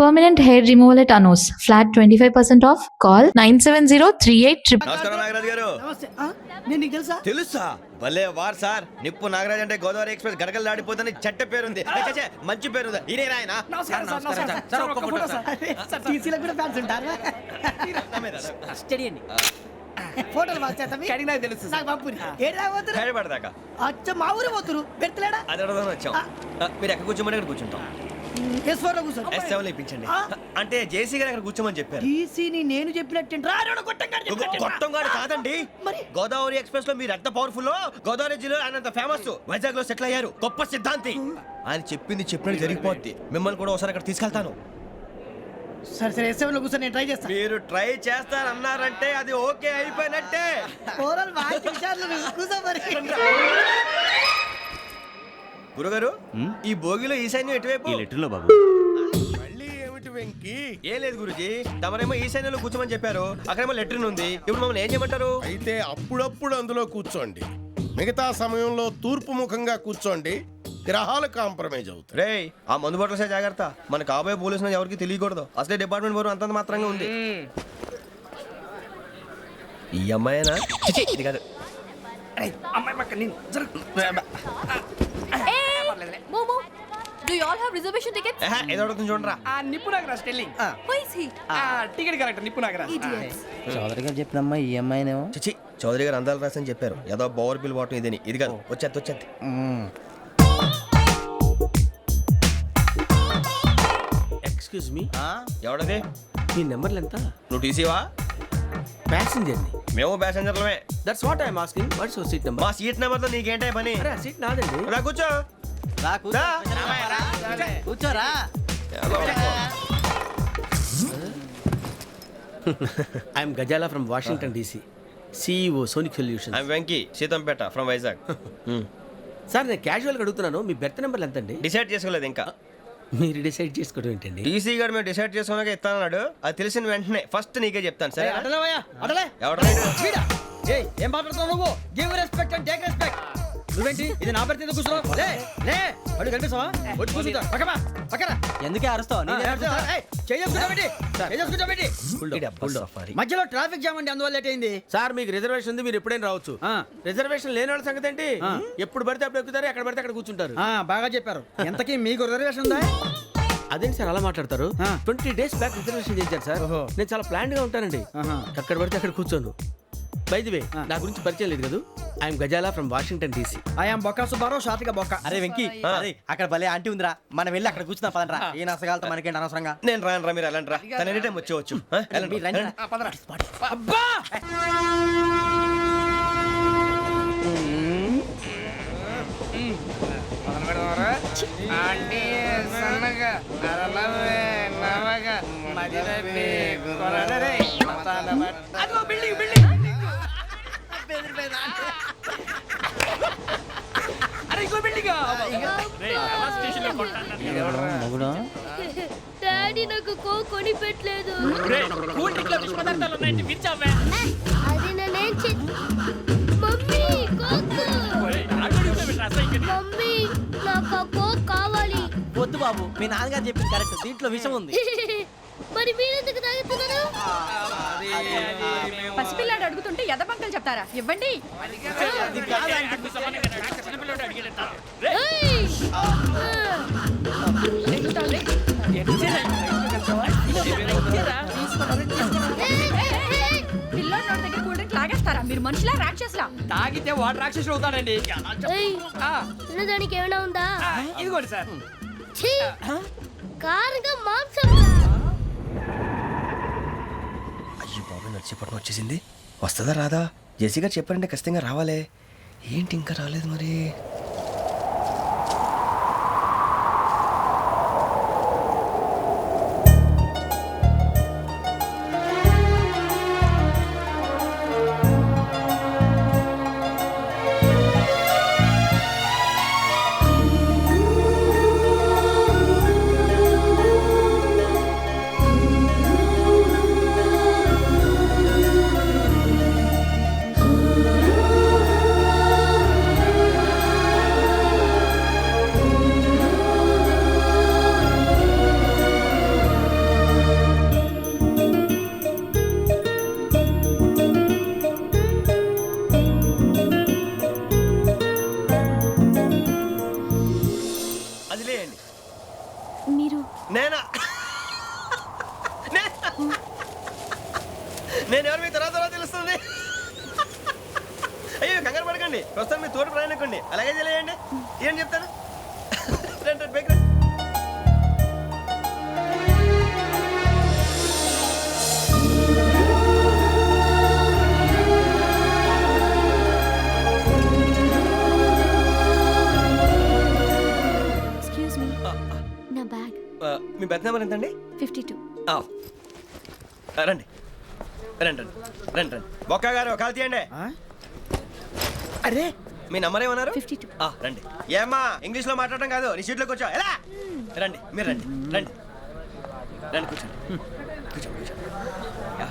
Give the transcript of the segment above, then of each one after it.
Permanent hair removal at Anos. Flat 25% off. Call 97038. నమస్కారం నాగరాజ్ గారు. నమస్తే. నేను నీకు తెలుసా? తెలుసా? భలే వార్ సార్. నిప్పు నాగరాజ్ అంటే గోదావరి ఎక్స్ప్రెస్ గడగలు దాడిపోతుంది చెట్ట పేరుంది. ఛే, మంచి పేరు. ఇదే ఆయన. నమస్కారం సార్, నమస్కారం సార్. ఒక్క ఫోటో సార్. సార్ టీసీలో కూడా ఫ్యాన్స్ ఉంటారా? స్టడీ అండి. ఫోటోలు మార్చేస్తాం. కడిగి నాకు తెలుసు. నాకు పంపుని. ఏడు రాబోతురు? హైదరాబాద్ అచ్చ మా ఊరు పోతురు. పెడతలేడా? అది అడగదాం వచ్చాం. మీరు ఎక్కడ కూర్చోమని అక్కడ కూర్చుంటాం. S4 లో కూర్చో. S7 ఇప్పించండి. అంటే జేసీ గారు అక్కడ కూర్చోమని చెప్పారు. టీసీని నేను చెప్పినట్టు రాడు గొట్టంగాడు కాదండి. మరి గోదావరి ఎక్స్ప్రెస్ లో మీరు ఎంత పవర్ఫుల్, గోదావరి జిల్లా ఆయన అంత ఫేమస్, వైజాగ్ లో సెటిల్ అయ్యారు, గొప్ప సిద్ధాంతి. ఆయన చెప్పింది చెప్పినట్టు జరిగిపోద్ది. మిమ్మల్ని కూడా ఒకసారి అక్కడ తీసుకెళ్తాను. సరే సరే S7 లో కూర్చో, నేను ట్రై చేస్తాను. మీరు ట్రై చేస్తారన్నారంటే అది ఓకే అయిపోయినట్టే. ఓవరాల్ బాగా విషయాలు కూర్చో మరి. గురుగారు, ఈ భోగిలో ఈశాన్యం ఎటువైపు? ఈ లెటర్లో బాబు. మళ్ళీ ఏమిటి వెంకీ? ఏం లేదు గురుజీ, తమరేమో ఈశాన్యంలో కూర్చోమని చెప్పారు, అక్కడేమో లెటర్ ఉంది. ఇప్పుడు మమ్మల్ని ఏం చేయమంటారు? అయితే అప్పుడప్పుడు అందులో కూర్చోండి, మిగతా సమయంలో తూర్పు ముఖంగా కూర్చోండి. గ్రహాలు కాంప్రమైజ్ అవుతాయి. రేయ్, ఆ మందు బట్టలసే జాగ్రత్త. మన కాబోయే పోలీసులు ఎవరికి తెలియకూడదు. అసలే డిపార్ట్మెంట్ బోరు అంతంత మాత్రంగా ఉంది. ఈ అమ్మాయినా? చిచి, ఇది కాదు. అమ్మాయి పక్క నేను Momo, do you all have reservation tickets? ఏదో అడుగుతుంది చూడరా. నిప్పు Nagaraj telling. Who is he? Ticket correct నిప్పు నాగరాజ్. Idiots. చౌదరి గారు చెప్పినమ్మా ఈ అమ్మాయినేమో. చిచి, చౌదరి గారు అందాలు రాసని చెప్పారు. ఏదో బోర్ బిల్ వాటం ఇదని. ఇది కాదు, వచ్చేది. Excuse me, ఎవడది? మీ నెంబర్లు ఎంత? నువ్వు టీసీవా? ప్యాసింజర్ ని. మేము ప్యాసెంజర్లమే. That's what I'm asking. What's your seat number? మా సీట్ నెంబర్తో నీకేంటే పని? అరే ఆ సీట్ నాదండి. రా కూర్చో. రా. కూర్చోరా. I'm Gazala from Washington DC, CEO Sonic Solutions. I'm Venky, Seethampeta from Vizag. Sir నేను క్యాజువల్గా అడుగుతున్నాను, మీ బెర్త్ నెంబర్లు ఎంత అండి? డిసైడ్ చేసుకోలేదు ఇంకా. మీరు డిసైడ్ చేసుకోవడం ఏంటండి? టీసీ గారు మేము డిసైడ్ చేసుకున్నాక ఇస్తానన్నాడు. అది తెలిసిన వెంటనే ఫస్ట్ నీకే చెప్తాను. సరే? అటలే ఎవరు? ఏం మాట్లాడుతున్నావు నువ్వు? Give respect and take respect. నువ్వేంటి ఇది నా పరిస్థితి ఎందుకు కూర్చున్నావు? లే లే, అడు కనిపిస్తావా? వచ్చి కూర్చుంటా. పక్కన ఎందుకే అరుస్తావు? మధ్యలో ట్రాఫిక్ జామ్ అండి, అందువల్ల లేట్ అయింది. సార్ మీకు రిజర్వేషన్ ఉంది, మీరు ఎప్పుడైనా రావచ్చు. రిజర్వేషన్ లేని వాళ్ళ సంగతి ఏంటి? ఎప్పుడు పడితే అప్పుడు ఎక్కుతారు, ఎక్కడ పడితే అక్కడ కూర్చుంటారు. బాగా చెప్పారు. ఎంతకీ మీకు రిజర్వేషన్ ఉందా? అదేంటి సార్ అలా మాట్లాడతారు? 20 days బ్యాక్ రిజర్వేషన్ చేశారు సార్. నేను చాలా ప్లాన్డ్ గా ఉంటానండి. అక్కడ పడితే అక్కడ కూర్చోను. బై ది వే, నా గురించి పరిచయం లేదు కదా. I'm Gazala from Washington DC. I'm Bokka Subbarao, షాతిక బొక్క. అరే వెంకీ, అక్కడ భలే ఆంటీ ఉందిరా, మనం వెళ్ళి అక్కడ కూర్చున్నా పదరా. ఏ నసగాలతో మనకేంటి అనవసరంగా. నేను రాను, మీరు ఎలాంటి రా. తన ఎనీ టైం వచ్చేవచ్చు. అబ్బా డాడీ నాకు కోక్ కొని పెట్టలేదు. అది నేనేం మమ్మీ కోక్. మమ్మీ నాకు ఆ కోక్ కావాలి. వద్దు బాబు, మీ నాన్నగారు చెప్పింది కరెక్ట్, దీంట్లో విషయం ఉంది. మరి మీరెందుకు తాగుతున్నారు? పసిపిల్లాడు అడుగుతుంటే ఎదబంకలు చెప్తారా? ఇవ్వండి. ఏయ్! పిల్లోడి నోటి దగ్గర కూల్ డ్రింక్ లాగేస్తారా? మీరు మనుషులా రాక్షసులా? తాగితే వాడు రాక్షసుడు అవుతాడండి. ఏయ్! తినడానికి ఏమైనా ఉందా? ఇదిగోండి సార్. ఛీ! కారంగా మాంసం. అయ్యో బాబు, నడిచేపట్నం వచ్చేసింది. వస్తుందా రాదా? జెసీ గారు చెప్పారంటే ఖచ్చితంగా రావాలే. ఏంటి ఇంకా రాలేదు మరి? నేను ఎవరు మీ తర్వాత తెలుస్తుంది. అయ్యో కంగారు పడకండి, ప్రస్తుతం మీ తోటి ప్రయాణకండి, అలాగే తెలియండి. ఏం చెప్తాను. రండి, రండి, బైక్ రండి. ఎక్స్క్యూజ్ మీ, నా బ్యాగ్. మీ బెత్ నెంబర్ ఎంతండి? 52. రండి రండి రండి రండి రండి. బొక్క గారు కాల్ తీయండి. అరే మీ నంబర్ ఏమన్నారు? 52. రండి. ఏమ్మా ఇంగ్లీష్ లో మాట్లాడడం కాదు, నీ సీట్లోకి వచ్చా. ఎలా రండి, మీరు రండి రండి రండి, కూర్చోండి కూర్చోండి కూర్చోండి. యా.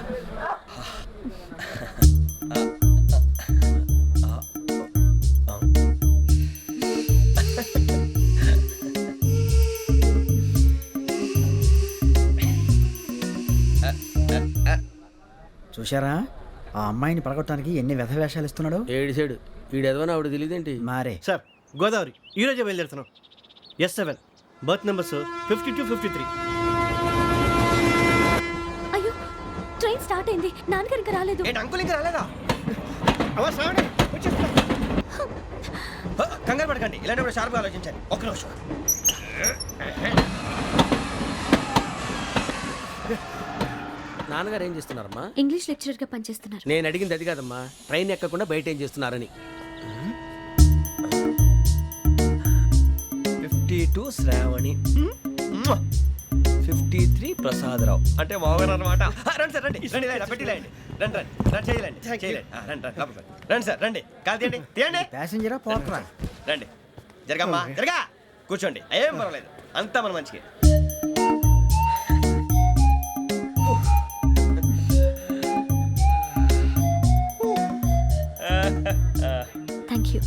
చూశారా ఆ అమ్మాయిని పడగొట్టడానికి ఎన్ని వ్యధ వేషాలు ఇస్తున్నాడు. ఏడు సైడు వీడు ఎదవని ఆవిడ తెలియదేంటి. మారే సార్ గోదావరి ఈ రోజే బయలుదేరుతున్నాం. S7 berth numbers 52, 53. అయ్యో, ట్రైన్ స్టార్ట్ అయింది. నాన్నగారు ఇంకా రాలేదు. ఏంటి అంకుల్ ఇంకా రాలేదా? అవా సావడే వచ్చేస్తున్నా. కంగారు పడకండి, ఇలాంటప్పుడు షార్ప్గా ఆలోచించండి. ఒక్క నిమిషం. నాన్నగారు ఏం చేస్తున్నారమ్మా? ఇంగ్లీష్ లెక్చరర్ గా పనిచేస్తున్నారు. నేను అడిగింది అది కాదమ్మా, ట్రైన్ ఎక్కకుండా బయట ఏం చేస్తున్నారని. 52 శ్రావణి, 53 ప్రసాదరావు అంటే మామగారు అనమాట. రండి సార్, రండి రండి, ఇలా పెట్టి లేండి. రండి రండి రండి, చేయలేండి చేయలేండి. రండి రండి లోపలికి రండి. రండి సార్, రండి, కాల్ తీయండి తీయండి. ప్యాసింజరా పోట్రా. రండి, జరగమ్మా జరగా, కూర్చోండి. ఏం పర్వాలేదు, అంతా మన మంచికి. Thank you.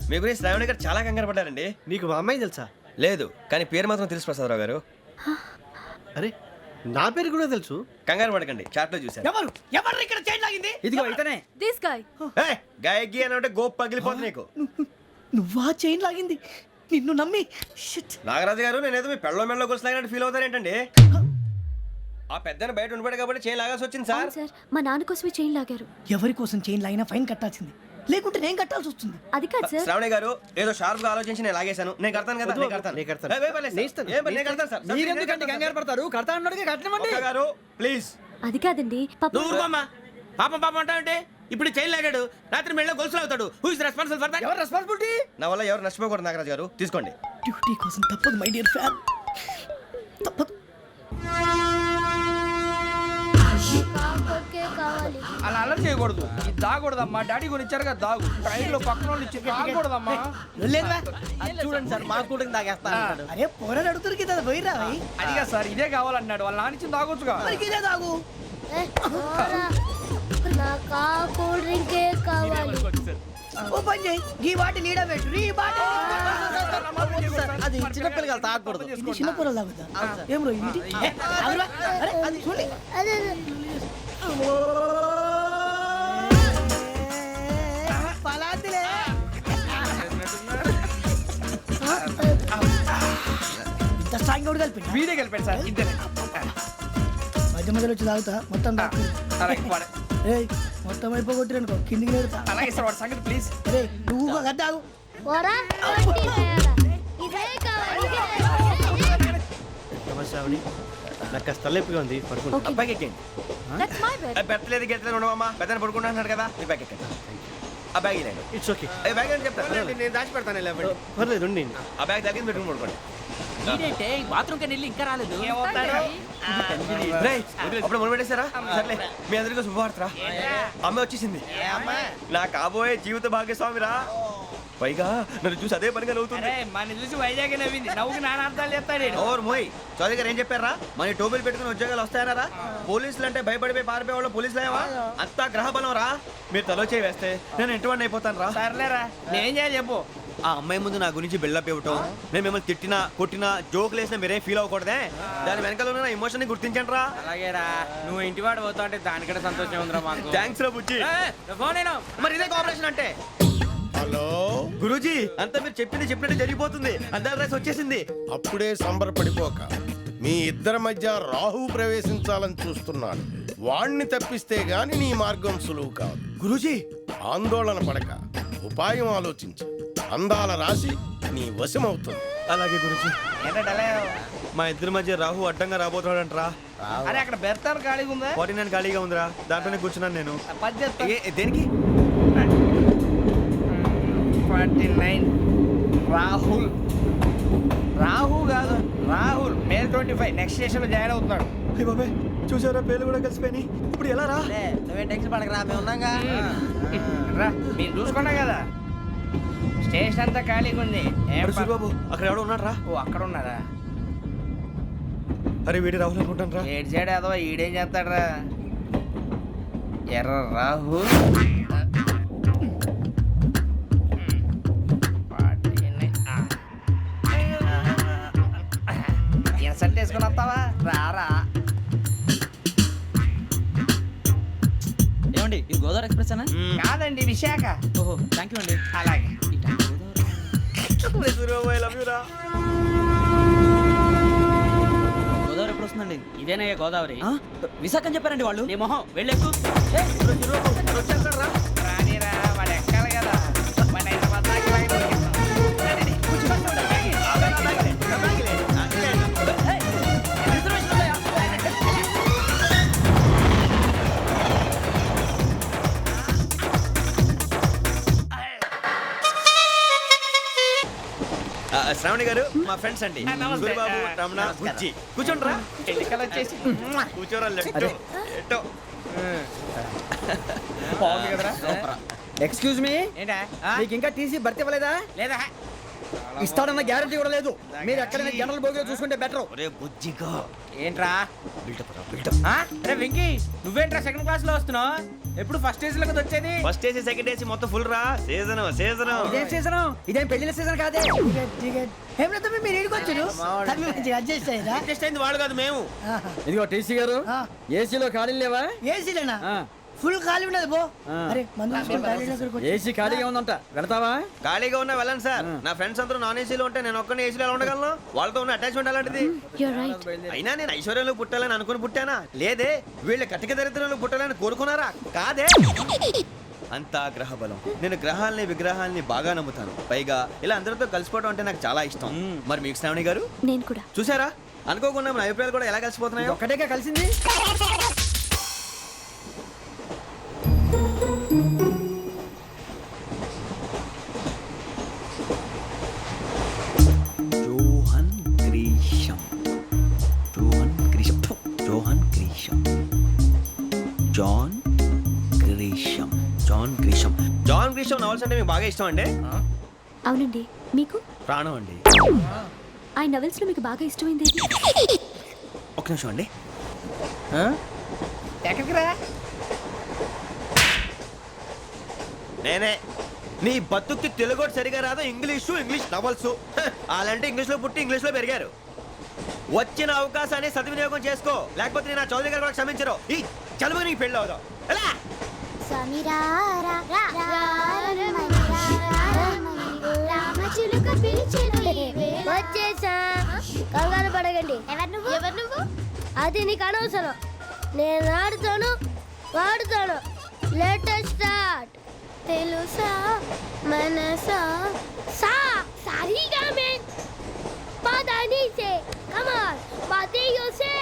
మీ గురించి శ్రావణి గారు చాలా కంగారు పడ్డారండి. నీకు మా అమ్మాయి తెలుసా? లేదు, కానీ పేరు మాత్రం తెలుసు ప్రసాదరావు గారు. అరే నా పేరు కూడా తెలుసు. కంగారు పడకండి, చాట్లో చూశాను. ఎవరు ఎవరు ఇక్కడ చైన్ లాగింది? ఇదిగో ఇతనే. This guy. గాయకి అని అంటే గోప్ పగిలిపోతుంది నీకు. నువ్వా చైన్ లాగింది? నిన్ను నమ్మి నాగరాజు గారు, నేనేదో మీ పెళ్ళ మెళ్ళలో కొలిసిలాగినట్టు ఫీల్ అవుతారు ఏంటండి? ఆ పెద్దని బయట ఉండిపోయాడు కాబట్టి చేయి లాగాల్సి వచ్చింది సార్. అవును సార్, మా నాన్న కోసమే చైన్ లాగారు. ఎవరి కోసం చైన్ లాగినా ఫైన్ కట్టాల్సింది, లేకుంటే నేను కట్టాల్సి వస్తుంది. అది కాదు సార్. శ్రావణి గారు ఏదో షార్ప్ గా ఆలోచించి నేను లాగేశాను. నేను కడతాను కదా, నేను కడతాను. నేను కడతాను. ఏ, పర్లేదు సార్. నేను ఇస్తాను. ఏ, నేను కడతాను సార్. మీరెందుకంటే కంగారు పడతారు? కడతా అన్నాడుగా కట్టమండి. ఒక్క గారు ప్లీజ్. అది కాదండి, పాప. నువ్వు ఊరుకోమ్మా. పాపం పాపం అంటావంటే ఇప్పుడు చైన్ లాగాడు, రాత్రి మెళ్ళ గొలుసులు అవుతాడు. Who is responsible for that? ఎవరు రెస్పాన్సిబిలిటీ? నా వల్ల ఎవరు నష్టపోకూడదు నాగరాజు గారు, తీసుకోండి. డ్యూటీ కోసం తప్పదు మై డియర్ ఫ్యాన్, తప్పదు. అలా అలర్ట్ చేయకూడదు. ఇది దాగకూడదమ్మా. డాడీ కొని ఇచ్చారు కదా దాగు. ట్రైన్ లో పక్కన వాళ్ళు ఇచ్చి దాగకూడదమ్మా. లేదురా. చూడండి సార్ మా కూడా తాగేస్తా. అరే పోరాడు అడుగుతారు కదా, పోయిరా భయ్. అదిగా సార్, ఇదే కావాలన్నాడు. వాళ్ళ నాన్న ఇచ్చింది తాగొచ్చుగా. మరి ఇదే తాగు. నాకు కూల్ డ్రింకే కావాలి. ఓ పని చేయి, ఈ బాటి లీడ పెట్టు. ఈ బాటి అది చిన్నపిల్లలు తాగకూడదు. ఇది చిన్న పొరలు తాగుతా. ఏం రో ఇది? ఆగురా. అరే అది చూడండి. పలాతిలే. ఇంత స్ట్రాంగ్ కూడా కలిపి వీడే గెలిపాడు సార్. ఇద్దరే. మధ్య మధ్యలో వచ్చి తాగుతా మొత్తం తాగు. అలాగే వాడు. ఏయ్ మొత్తం అయిపోగొట్టి అనుకో కిందికి నేడుతా. అలాగే సార్, వాడు సంగతి ప్లీజ్. అరే నువ్వు కదా తాగు. శ్రావణి నాకు కాస్త తలెప్పిగా ఉంది, పడుకుంటా. Okay. బ్యాగ్ ఎక్కండి. That's my bed. పెట్టలేదు గెట్టలేదు ఉండవమ్మా. పెద్దని పడుకుంటున్నాడు కదా, మీ బ్యాగ్ ఎక్కండి. ఆ బ్యాగ్ ఇలాండి. It's okay. ఏ బ్యాగ్ అని చెప్తాను. నేను దాచి పెడతాను లేవండి. పర్లేదు ఉండి. ఆ బ్యాగ్ తగ్గింది పెట్టుకుని పడుకోండి. బాత్రూమ్ కి వెళ్ళి ఇంకా రాలేదు. రేయ్, అప్పుడు మొదలు పెట్టేశారా? సర్లే, మీ అందరికీ శుభవార్తరా. అమ్మ వచ్చేసింది. నా కాబోయే జీవిత భాగ్యస్వామిరా. పైగా నన్ను చూసి అదే పనిగా నవ్వుతుంది. మన చూసి వైజాగ్ నవ్వింది. నవ్వుకి నాన్న అర్థాలు చెప్తాడు. ఓర్ మోయ్, చౌదరి గారు ఏం చెప్పారా? మన టోబీలు పెట్టుకుని ఉద్యోగాలు వస్తాయనరా? పోలీసులు అంటే భయపడిపోయి పారిపోయే వాళ్ళు పోలీసులేవా? అంతా గ్రహ బలం రా. మీరు తలో చేయి వేస్తే నేను ఇంటివాడిని అయిపోతాను రా. సర్లేరా, నేనేం చేయాలి చెప్పు. ఆ అమ్మాయి ముందు నా గురించి బిల్డప్ ఇవ్వటం, నేను మిమ్మల్ని తిట్టినా కొట్టినా జోకులు వేసినా మీరేం ఫీల్ అవ్వకూడదే. దాని వెనకాల ఉన్న ఎమోషన్ ని గుర్తించండి రా. అలాగేరా, నువ్వు ఇంటివాడు పోతా అంటే దానికంటే సంతోషం ఉందిరా మాకు. థ్యాంక్స్ రా బుజ్జి. ఫోన్ అయినా మరి ఇదే కోఆపరేషన్ అంటే. హలో గురూజీ, అంతా మీరు చెప్పింది చెప్పినట్టు జరిగిపోతుంది. అందరి రైస్ వచ్చేసింది. అప్పుడే సంబరపడిపోక, మీ ఇద్దరి మధ్య రాహు ప్రవేశించాలని చూస్తున్నాడు. వాణ్ణి తప్పిస్తే గాని నీ మార్గం సులువు కాదు. గురూజీ ఆందోళన పడక ఉపాయం ఆలోచించు. అందాల రాశి నీ వశమవుతుంది. అలాగే గురూజీ. ఏంటంటే మా ఇద్దరి మధ్య రాహు అడ్డంగా రాబోతున్నాడంట్రా. అరే అక్కడ బెర్తాను ఖాళీగా ఉందా 49 ఖాళీగా ఉందిరా, దాంట్లోనే కూర్చున్నాను నేను. పది చేస్తా. దేనికి? 49 రాహుల్ కాదు రాహుల్ మే 25 నెక్స్ట్ స్టేషన్ లో జాయిన్ అవుతున్నాడు. అయ్య బాబాయ్, చూసారా పేర్లు కూడా కలిసిపోయినాయి. ఇప్పుడు ఎలా రా? నువ్వేం టెన్షన్ పడకరా, మేము ఉన్నాగా. రా మీరు చూసుకున్నా కదా స్టేషన్ అంతా ఖాళీగా ఉంది. అరే సూరిబాబు, అక్కడ ఎవడో ఉన్నాడు రా. ఓ అక్కడ ఉన్నారా? అరే వీడి రాహుల్ అనుకుంటాను రా. ఏడు సైడ్ అదో ఈడేం చేస్తాడరా ఎర్ర రాహుల్. ఇన్సల్ట్ వేసుకుని వస్తావా? రారా. ఏమండి ఇది గోదావరి ఎక్స్ప్రెస్ అనా? కాదండి విశాఖ. ఓహో థ్యాంక్ యూ అండి. అలాగే సూరిబాబు, ఐ లవ్ యు రా. గోదావరి ఎప్పుడు వస్తుందండి? ఇదేనయ్యా గోదావరి. విశాఖ అని చెప్పారండి వాళ్ళు. నీ మొహం వెళ్ళెక్కు. రానిరా వాడు ఎక్కాలి కదా. వాడు హైదరాబాద్ దాకా ఇలాగే దొరికిస్తాం. శ్రావణి గారు మా ఫ్రెండ్స్ అండి. నమస్తే. సూరిబాబు, రమణ, బుజ్జి. కూర్చోండి రా. ఎన్నికలు వచ్చేసి కూర్చోరా. లెట్టో ఎట్టో. బాగుంది కదరా. ఎక్స్క్యూజ్ మీ, ఏంటా మీకు ఇంకా టీసీ భర్తీ ఇవ్వలేదా? లేదా ఇస్తాడన్న గ్యారంటీ కూడా లేదు. మీరు ఎక్కడైనా జనరల్ బోగిలో చూసుకుంటే బెటర్. ఒరే బుజ్జిగా, ఏంట్రా బిల్డప్ రా, బిల్డప్. అరే వెంకీ నువ్వేంట్రా సెకండ్ క్లాస్ లో వస్తున్నావు? ఎప్పుడు ఫస్ట్ ఏజ్ లో వచ్చేది? ఫస్ట్ ఏసీ సెకండ్ ఏసీ మొత్తం ఫుల్ రా. Season season. ఇదేం సీజన్? ఇదేం పెళ్లిన సీజన్ కాదే. మీరు ఇడికొచ్చారు అడ్జస్ట్ అయ్యారా? అడ్జస్ట్ అయింది వాళ్ళు కాదు, మేము. ఇదిగో టీసీ గారు, ఏసీలో ఖాళీ లేవా? ఏసీలేనా? ఫుల్ ఖాళీ ఉండదు బో. అరే ఏసీ ఖాళీగా ఉందంట, వెళతావా? ఖాళీగా ఉన్నా వెళ్ళండి సార్. నా ఫ్రెండ్స్ అందరూ నాన్ ఏసీలో ఉంటే నేను ఒక్కనే ఏసీలో ఎలా ఉండగలను? వాళ్ళతో ఉన్న అటాచ్మెంట్ అలాంటిది. అయినా నేను ఐశ్వర్యంలో పుట్టాలని అనుకుని పుట్టానా? లేదే. వీళ్ళ కటిక దరిద్రంలో పుట్టాలని కోరుకున్నారా? కాదే. అంతా గ్రహ బలం. నేను గ్రహాలని విగ్రహాలని బాగా నమ్ముతాను. పైగా ఇలా అందరితో కలిసిపోవడం అంటే నాకు చాలా ఇష్టం. మరి మీకు శ్రావణి గారు? నేను కూడా. చూసారా, అనుకోకుండా మన అభిప్రాయాలు కూడా ఎలా కలిసిపోతున్నాయో. ఒక్కటేగా కలిసింది. Johan Grisham, Johan Grisham, Johan Grisham, John Grisham, John Grisham. John Grisham novels అంటే మీకు బాగా ఇష్టం అండి? అవునండి. మీకు? ప్రాణం అండి. ఆ నవెల్స్ లో మీకు బాగా ఇష్టమైంది? ఒక నిమిషం అండి. ఎక్కడికి రా? నేనే. నీ బతుక్కి తెలుగు సరిగా రాదు, ఇంగ్లీష్ నవల్స్. అలాంటి ఇంగ్లీష్ లో పుట్టి ఇంగ్లీష్ లో పెరిగారు. వచ్చిన అవకాశాన్ని సద్వినియోగం చేసుకో, లేకపోతే నేను నా చౌదరి గారు కూడా క్షమించరు. ఈ చదువు నీకు పెళ్ళి అవుదాం. ఎలా? వచ్చేసా. కంగారు పడగండి. ఎవరు నువ్వు? అది నీకు అనవసరం. నేను ఆడుతాను, వాడుతాను. Let start. తెలుసా మనసా సా సారీగా మే పదని సే కమాన్ పదియో సే.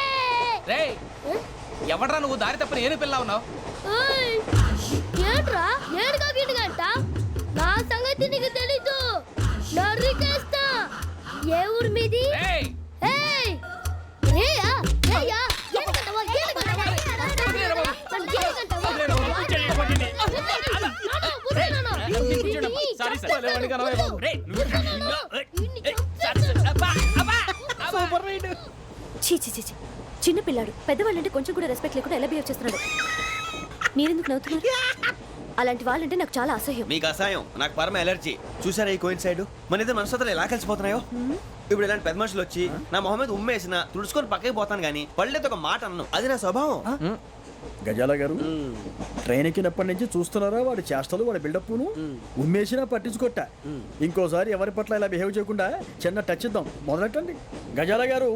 రేయ్ ఎవడ్రా నువ్వు? దారి తప్ప నేను పిల్ల ఉన్నావు. ఓయ్ ఏంట్రా ఏడుగా గిడుగంట? నా సంగతి నీకు తెలీదు. నరికేస్తా. ఏ ఊరు మీది? రేయ్ ఏయ్ రేయా రేయా ఏడుగంటవా ఏడుగంటవా సారీ సార్. రేయ్ సూపర్ రైడ్. చీ చీ చీ చీ. చిన్న పిల్లాడు పెద్దవాళ్ళంటే కొంచెం కూడా రెస్పెక్ట్ లేకుండా ఎలా బిహేవ్ చేస్తున్నాడు. మీరెందుకు నవ్వుతున్నారు? అలాంటి వాళ్ళంటే నాకు చాలా అసహ్యం. మీకు అసహాయం, నాకు పరమ ఎలర్జీ. చూసారా ఈ కోయిన్ సైడ్? మన ఇద్దరు మనసుతో ఎలా కలిసిపోతున్నాయో. ఇప్పుడు ఇలాంటి పెద్ద మనుషులు వచ్చి నా మొహం మీద ఉమ్మేసిన తుడుచుకొని పక్కకి పోతాను కానీ పళ్ళేతో ఒక మాట అన్ను. అది నా స్వభావం. గజాల గారు, ట్రైన్ ఎక్కినప్పటి నుంచి చూస్తున్నారా వాడి చేష్టలు, వాడి బిల్డప్ను? ఉమ్మేసినా పట్టించుకోట. ఇంకోసారి ఎవరి పట్ల ఇలా బిహేవ్ చేయకుండా చిన్న టచ్ ఇద్దాం. మొదలెట్టండి. గజాల గారు,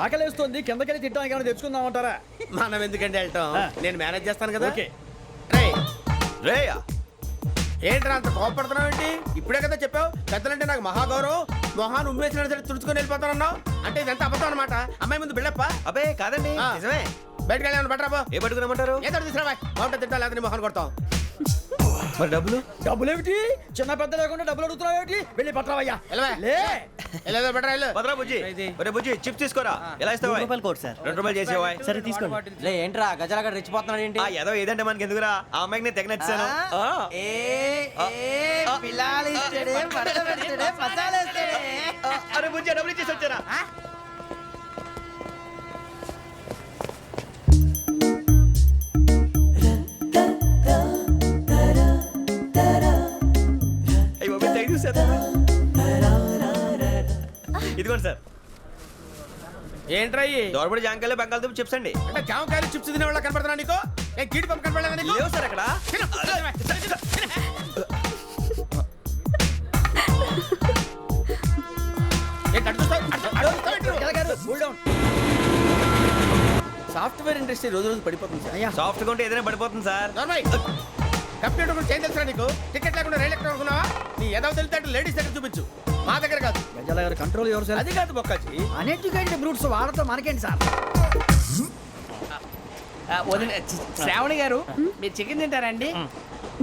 ఆకలేస్తుంది కిందకెళ్ళి తిట్టడానికి ఏమైనా తెచ్చుకుందామంటారా? మనం ఎందుకంటే వెళ్ళటం, నేను మేనేజ్ చేస్తాను కదా. ఓకే. రేయ్, రేయా ఏంట్రా అంత కోపడుతున్నావు ఏంటి? ఇప్పుడే కదా చెప్పావు పెద్దలంటే నాకు మహాగౌరవం, మొహాన్ని ఉమ్మేసిన సరే తుడుచుకొని వెళ్ళిపోతానన్నావు. అంటే ఇదంతా అబద్ధం అనమాట. అమ్మాయి ముందు బిల్డప్ప. అబ్బే కాదండి ఆ. నిజమే. బయటకు వెళ్ళాను బట్రాబో. ఏ పట్టుకురమ్మంటారు? ఏదో తీసుకురా బాగుంటుంది తింటా లేదా మొహాన్ని కొడతాం. మరి డబ్బులు? డబ్బులేమిటి? చిన్న పెద్ద లేకుండా డబ్బులు అడుగుతున్నావు ఏమిటి? వెళ్ళి పట్టరావయ్యా. వెళ్ళవా? లే. వెళ్ళేదో బట్రా వెళ్ళు. భద్రా బుజ్జి ఒరే బుజ్జి చిప్స్ తీసుకోరా. ఎలా ఇస్తావా? Court sir. 2 రూపాయలు చేసేవా? సరే తీసుకోండి. లే ఏంట్రా గజలగా రెచ్చిపోతున్నాడు ఏంటి? ఆ ఏదో ఏదంటే మనకి ఎందుకురా, ఆ అమ్మాయికి నేను తెగ నచ్చాను. అరే బుజ్జి డబ్బులు ఇచ్చేసి వచ్చారా? అయ్యో తెగ చూసారా? ఇదిగోండి సార్. ఏంట్రా ఇయ్యి? దోరబడి జాంకాయలు బంగాళదుంప చిప్స్ అండి. అంటే జామకాయలు చిప్స్ తినే వాళ్ళ కనపడుతున్నా నీకు? ఏ గీడి పంప కనపడలేదా నీకు? లేవు సార్ అక్కడ. తిను, తిను, తిను, తిను. ఏంటి అటు చూస్తావు? అటు చూస్తావు ఏంటి నువ్వు? గారు, cool down. సాఫ్ట్వేర్ ఇండస్ట్రీ రోజు రోజు పడిపోతుంది సార్. అయ్యా, సాఫ్ట్ గా ఉంటే ఏదైనా పడిపోతుంది సార్. నార్మల్ కంప్యూటర్ గురించి ఏం తెలుసా నీకు? టికెట్ లేకుండా రైలు ఎక్కడ అనుకున్నావా? నీ ఏదో తెలితే లేడీస్ దగ్గర చూపించు, మా దగ్గర కాదు. గజాల గారు కంట్రోల్ ఎవరు సార్? అది కాదు బొక్కాచి. అన్ఎడ్యుకేటెడ్ బ్రూట్స్ వాడతో మనకేంటి సార్? శ్రావణి గారు మీరు చికెన్ తింటారండి?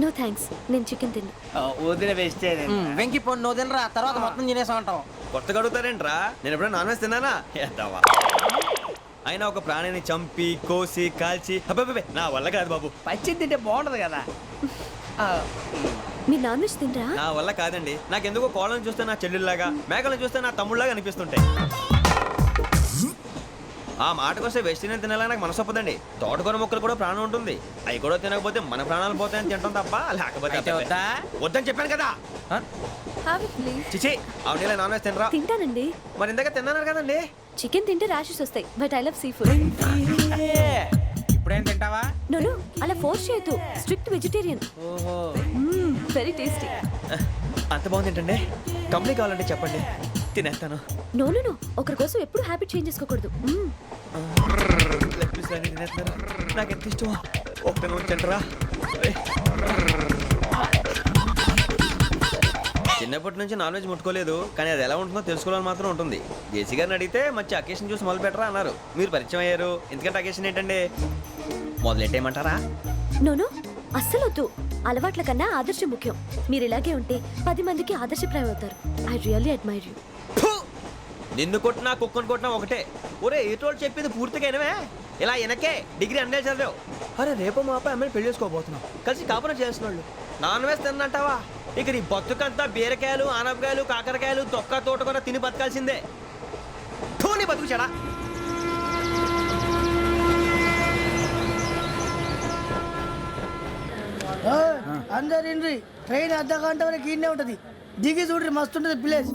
నో థ్యాంక్స్, నేను చికెన్ తిన్నా. వదిన వేస్తే వెంకి పొన్ను నువ్వు తినరా, తర్వాత మొత్తం తినేసా ఉంటాం. కొత్తగా అడుగుతారేంట్రా? నేను ఎప్పుడైనా నాన్ వెజ్ తిన్నానా? ఎద్దావా. అయినా ఒక ప్రాణిని చంపి కోసి కాల్చి అబ్బబ్బబ్బే, నా వల్ల కాదు బాబు. పచ్చి తింటే బాగుంటది కదా. మీరు నాన్ వెజ్ తినరా? నా వల్ల కాదండి. నాకెందుకో కోళ్ళని చూస్తే నా చెల్లెళ్ళలాగా, మేకలను చూస్తే నా తమ్ముళ్ళలాగా అనిపిస్తుంటాయి. ఆ మాటకొస్తే వెస్టిరియన్ తినాలని నాకు మనసు ఒప్పదండి. తోటకూర మొక్కలు కూడా ప్రాణం ఉంటుంది. అవి కూడా తినకపోతే మన ప్రాణాలు పోతాయని తింటాం తప్ప లేకపోతే అబ్బబ్బే. వద్దని చెప్పాను కదా. Have it, please. చిచి అవునీ నాన్ వెజ్ తినరా? తింటానండి. మరి ఇందాక తిన్నాను కదండి. చికెన్ తింటే ర్యాషెస్ వస్తాయి, but I love sea food. ఇప్పుడేం తింటావా? నో అలా ఫోర్స్ చేయొద్దు. Strict vegetarian. Very tasty. అంత బాగుంది ఏంటండి? కంప్లీట్ కావాలంటే చెప్పండి, తినేస్తాను. నో ఒకరి కోసం ఎప్పుడు హ్యాబిట్ చేంజ్ చేసుకోకూడదు. లెగ్ పీస్ అన్ని తినేస్తున్నారు. నాకు ఎంత ఇష్టం. ఒకటే తింటరా. చిన్నప్పటి నుంచి నాన్ వెజ్ ముట్టుకోలేదు, కానీ అది ఎలా ఉంటుందో తెలుసుకోవాలని మాత్రం ఉంటుంది. జేసీ గారిని అడిగితే మంచి అకేషన్ చూసి మొదలు పెట్టరా అన్నారు. మీరు పరిచయం అయ్యారు, ఎందుకంటే అకేషన్ ఏంటండి? మొదలెట్టేయమంటారా? నో అస్సలు వద్దు. అలవాట్ల కన్నా ఆదర్శం ముఖ్యం. మీరు ఇలాగే ఉంటే 10 మందికి ఆదర్శప్రాయం అవుతారు. I really admire you. నిన్ను కొట్టినా కుక్కను కొట్టినా ఒకటే. ఒరే ఏటోళ్ళు చెప్పింది పూర్తిగా వినవే. ఇలా వెనకే డిగ్రీ అన్నే చదివావు. అరే రేపు మా అబ్బాయి అమ్మాయిని పెళ్లి చేసుకోబోతున్నావు, కలిసి కాపురం చేసిన వాళ్ళు నాన్ వెజ్ తిన్నంటావా? ఇక నీ బతుకంతా బీరకాయలు ఆనపకాయలు కాకరకాయలు తొక్క తోట కూడా తిని బతకాల్సిందే. నీ బతుకు చెడా. అందరు ట్రైన్ అర్ధ గంట వరకు ఇన్నే ఉంటది. దిగి చూడ్రి మస్తు ఉంటది ప్లేస్.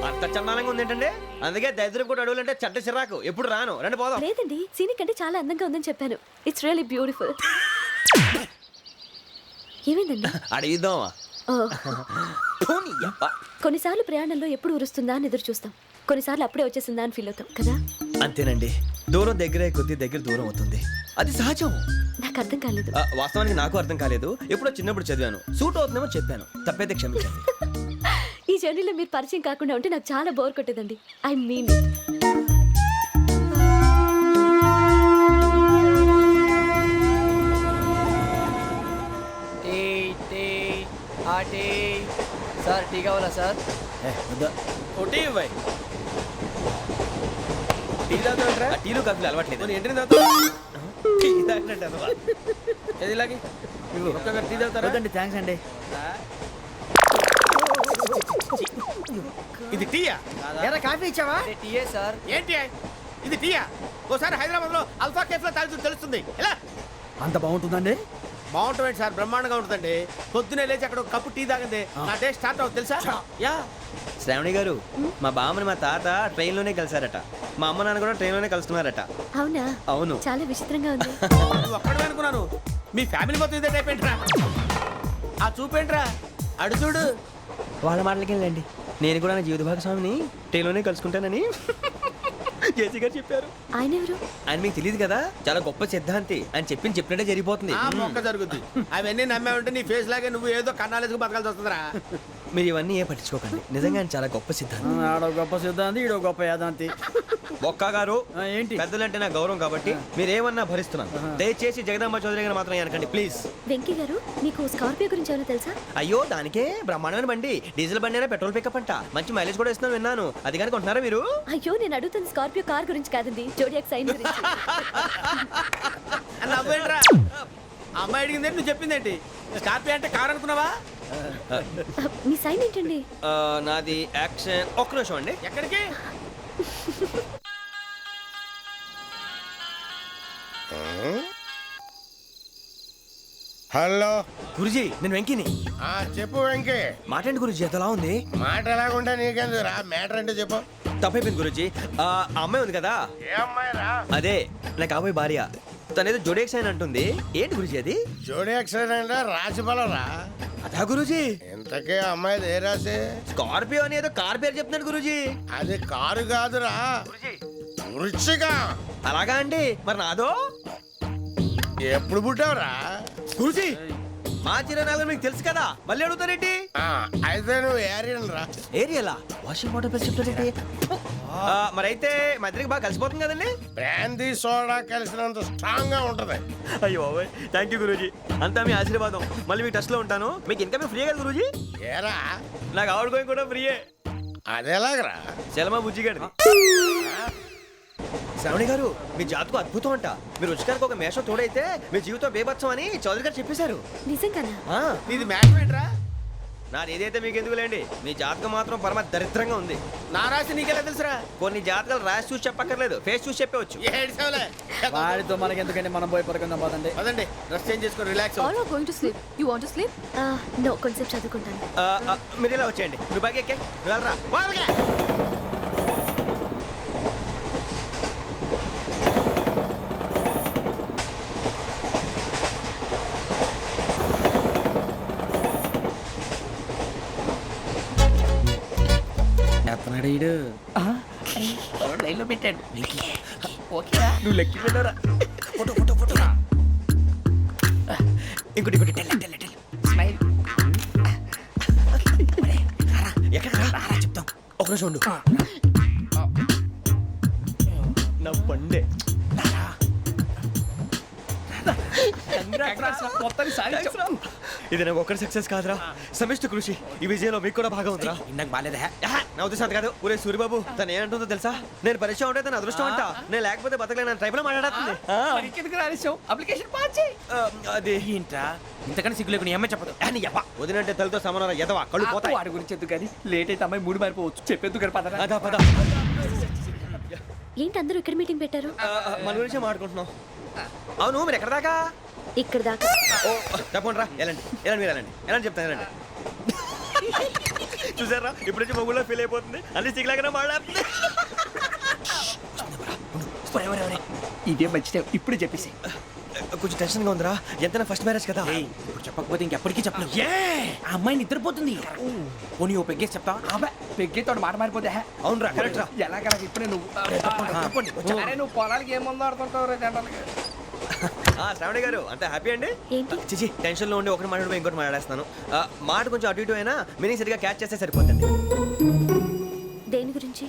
అంత చందానంగా ఉంది ఏంటండి? అందుకే దరిద్రం కూడా అడవులంటే చెడ్డ చిరాకు. ఎప్పుడు రాను. రండి పోదాం. లేదండి, సీనిక్ అంటే చాలా అందంగా ఉందని చెప్పాను. It's really beautiful. ఏమైందండి? అడిగిద్దామా? కొన్నిసార్లు ప్రయాణంలో ఎప్పుడు ఉరుస్తుందా అని ఎదురు చూస్తాం, కొన్నిసార్లు అప్పుడే వచ్చేసిందా అని ఫీల్ అవుతాం కదా. అంతేనండి, దూరం దగ్గరే కొద్ది దగ్గర దూరం అవుతుంది. అది సహజం. నాకు అర్థం కాలేదు. వాస్తవానికి నాకు అర్థం కాలేదు. ఎప్పుడో చిన్నప్పుడు చదివాను, సూట్ అవుతుందేమో చెప్పాను, తప్పైతే క్షమించండి. ఈ జర్నీలో మీరు పరిచయం కాకుండా ఉంటే నాకు చాలా బోర్ కొట్టేదండి. ఐ మీన్ సార్ టీ కావాలా సార్? టీ ఇవ్వాయి. టీ తాగుతావుట్రా? టీలు కాఫీలు అలవాట్లేదు. ఏంటి తాగుతావు? టీ తాగినట్టు అదవా. ఏది ఇలాగే ఒక్కగారు టీ తాగుతారా? థ్యాంక్స్ అండి. ఇది టీయా? ఎరా కాఫీ ఇచ్చావా? టీయే సార్. ఏంటి ఇది టీయా? ఓసారి హైదరాబాద్ లో అల్ఫా కేఫ్ లో తాగుతూ తెలుస్తుంది. ఎలా అంత బాగుంటుందండి? బాగుంటుంది సార్, బ్రహ్మాండంగా ఉంటుందండి. పొద్దునే లేచి అక్కడ ఒక కప్పు టీ తాగింది నా డే స్టార్ట్ అవుతుంది తెలుసా? యా శ్రావణి గారు మా బామ్మని మా తాత ట్రైన్లోనే కలిశారట, మా అమ్మ నాన్న కూడా ట్రైన్లోనే కలుస్తున్నారట. అవునా? అవును. చాలా విచిత్రంగా ఉంది. నువ్వు ఒక్కడే అనుకున్నాను, మీ ఫ్యామిలీ మొత్తం ఇదే టైప్ ఏంట్రా? ఆ చూపేంట్రా, అడు చూడు. వాళ్ళ మాటలకి వెళ్ళండి, నేను కూడా నా జీవిత భాగస్వామిని ట్రైన్లోనే కలుసుకుంటానని జేసీ గారు చెప్పారు. ఆయన ఎవరు? ఆయన మీకు తెలియదు కదా, చాలా గొప్ప సిద్ధాంతి అని చెప్పినట్టే జరిగిపోతుంది. ఆ మొక్క జరుగుద్ది. అవన్నీ నమ్మే ఉంటే నీ ఫేస్ లాగే నువ్వు ఏదో కన్నాలేసుకు బతకాల్సి వస్తుందిరా. మీరు ఇవన్నీ ఏ పట్టించుకోకండి, నిజంగా ఆయన చాలా గొప్ప సిద్ధాంతి. ఆడో గొప్ప సిద్ధాంతి, ఈడో గొప్ప యాదాంతి. ఒక్క గారు ఏంటి? పెద్దలంటే నా గౌరవం కాబట్టి మీరేమన్నా భరిస్తున్నాను. దయచేసి జగదాంబ చౌదరి గారు మాత్రం అనకండి ప్లీజ్. వెంకీ గారు, మీకు స్కార్పియో గురించి ఏమైనా తెలుసా? అయ్యో దానికే బ్రహ్మాండమైన బండి, డీజిల్ బండి అయినా పెట్రోల్ పికప్ అంట, మంచి మైలేజ్ కూడా ఇస్తున్నాను విన్నాను. అది కానీ కొంటున్నారా మీరు? అయ్యో, నేను అడుగుతుంది స్కార్పియో కార్ గురించి కాదండి, జోడియాక్ సైన్ గురించి. నవ్వేంట్రా, అమ్మాయి అడిగింది నువ్వు చెప్పిందేంటి? స్కార్పియో అంటే కారు అనుకున్నావా? మీ సైన్ ఏంటండి? నాది యాక్షన్. ఒక్క నిమిషం అండి. ఎక్కడికి? హలో గురుజీ, నేను వెంకిని. చెప్పు వెంకీ. మాట్లాడండి గురుజీ, ఎంతలా ఉంది? మాట ఎలాగుంటా నీకెందుకు రా, మ్యాటర్ అంటే చెప్పు. తప్పైపోయింది గురుజీ. ఆ అమ్మాయి ఉంది కదా, ఏ అమ్మాయి రా? అదే నా కాబోయే భార్య. తనేదో జోడేక్స్ అని అంటుంది. ఏంటి గురుజీ అది? జోడి యాక్సిడెంట్ రాసి రా. అదా గురుజీ? ఇంతకే అమ్మాయి ఏ రాసి? స్కార్పియో అని ఏదో కార్ పేరు చెప్తున్నాడు గురుజీ. అది కారు కాదురా, వృచ్చిక. అలాగా అండి, మరి నాదో? ఎప్పుడు పుట్టావురా? గురుజీ మా చిరనాలు మీకు తెలుసు కదా, మళ్ళీ అడుగుతారేంటి? అయితే నువ్వు ఏరియన్ రా. ఏరియలా? వాషింగ్ వాటర్ పేరు చెప్తారేంటి? మరైతే మా ఇద్దరికి బాగా కలిసిపోతుంది కదండి. బ్రాందీ సోడా కలిసినంత స్ట్రాంగ్ గా ఉంటది. అయ్యో థ్యాంక్ యూ గురూజీ, అంతా మీ ఆశీర్వాదం. మళ్ళీ మీకు టచ్ లో ఉంటాను. మీకు ఇన్కమ్ ఫ్రీ కదా గురూజీ? ఏరా, నాకు ఆవిడ గోయింగ్ కూడా ఫ్రీయే. అదేలాగరా? చలమా బుజ్జి గారిది. శ్రావణి గారు, మీ జాతకు అద్భుతం అంట. మీరు రుచికారికి ఒక మేషం తోడైతే మీ జీవితం బేబత్సం అని చౌదరి గారు చెప్పేశారు. నిజంగానా? నీది మ్యాటర్ ఏంట్రా? నాది ఏదైతే మీకు ఎందుకు లేండి, మీ జాతకం మాత్రం పరమ దరిద్రంగా ఉంది. నా రాసి నీకెలా తెలుసురా? కొన్ని జాతకాలు రాసి చూసి చెప్పక్కర్లేదు, ఫేస్ చూసి చెప్పవచ్చు. వాడితో మనకి ఎందుకంటే మనం పోయి పడుకుందాం పోదండి. అదండి, డ్రెస్ చేంజ్ చేసుకొని relax. All are going to sleep. You want to sleep? No, కొంచెం చదువుకుంటాను. మీరు ఇలా వచ్చేయండి. నువ్వు బాగా ఎక్కే వెళ్ళరా. లైన్లో పెట్టాడు. ఓకేరా, నువ్వు లెక్కి వెళ్ళరా. Photo photo photo. ఇంకోటి ఇంకోటి. స్మైల్. ఎక్కడ చెప్తాం. ఒక నిమిషం ఉండు. నా పండే మొత్తాన్ని సాధించాం. ఇది నాకు ఒక్కరి సక్సెస్ కాదురా, సమిష్టి కృషి. ఈ విజయంలో మీకు కూడా భాగం ఉందిరా. నాకు బాగాలేదా? నా ఉద్దేశం అంత కాదు. ఊరే సూరిబాబు, తను ఏమంటుందో తెలుసా? నేను పరిచయం ఉంటే తన అదృష్టం అంట, నేను లేకపోతే బతకలేను ట్రైబ్లో మాట్లాడుతుంది. ఎందుకు రాలేసావు? అప్లికేషన్ పాస్ చేయి. అది ఏంట్రా ఇంతకన్నా సిగ్గు లేకుండా ఏమై చెప్పదు. వదినంటే తలతో సమానం ఎదవా, కళ్ళు పోతాయి. వాడి గురించి ఎందుకు కానీ, లేట్ అయితే అమ్మాయి మూడు మారిపోవచ్చు. చెప్పేందుకు కానీ పదరా. అదా పద. ఏంటి అందరూ ఇక్కడ మీటింగ్ పెట్టారు? మన గురించి మాట్లాడుకుంటున్నాం. అవును, మీరు ఎక్కడ దాకా? ఇక్కడ దాకా. ఓ తప్పకుండా రా, వెళ్ళండి వెళ్ళండి, మీరు వెళ్ళండి వెళ్ళండి, చెప్తాను వెళ్ళండి. చూసారా, ఇప్పుడు నుంచి మొగుల్లో ఫీల్ అయిపోతుంది, అన్ని సిగ్లాగానే మాట్లాడుతుంది. ఇదే మంచి టైం, ఇప్పుడు చెప్పేసి. కొంచెం టెన్షన్గా ఉందిరా, ఎంతైనా ఫస్ట్ మ్యారేజ్ కదా. ఇప్పుడు చెప్పకపోతే ఇంకెప్పటికీ చెప్పలేవు. ఆ అమ్మాయి నిద్రపోతుంది. పోనీ ఓ పెగ్గేసి చెప్తా. పెగ్గేతో మాట మారిపోతే అవునురా, కరెక్ట్ రా. ఎలాగలా ఇప్పుడే నువ్వు అరే నువ్వు పొలాలకి ఏం మందు ఆడుతుంటావు రే జనరల్గా. శ్రావణి గారు, అంత హ్యాపీ అండి? ఏంటి? చిచి, టెన్షన్ లో ఉండి ఒకటి మాట్లాడిపోయి ఇంకోటి మాట్లాడేస్తాను. మాట కొంచెం అటు ఇటు అయినా మీనింగ్ సరిగా క్యాచ్ చేస్తే సరిపోతుంది. దేని గురించి?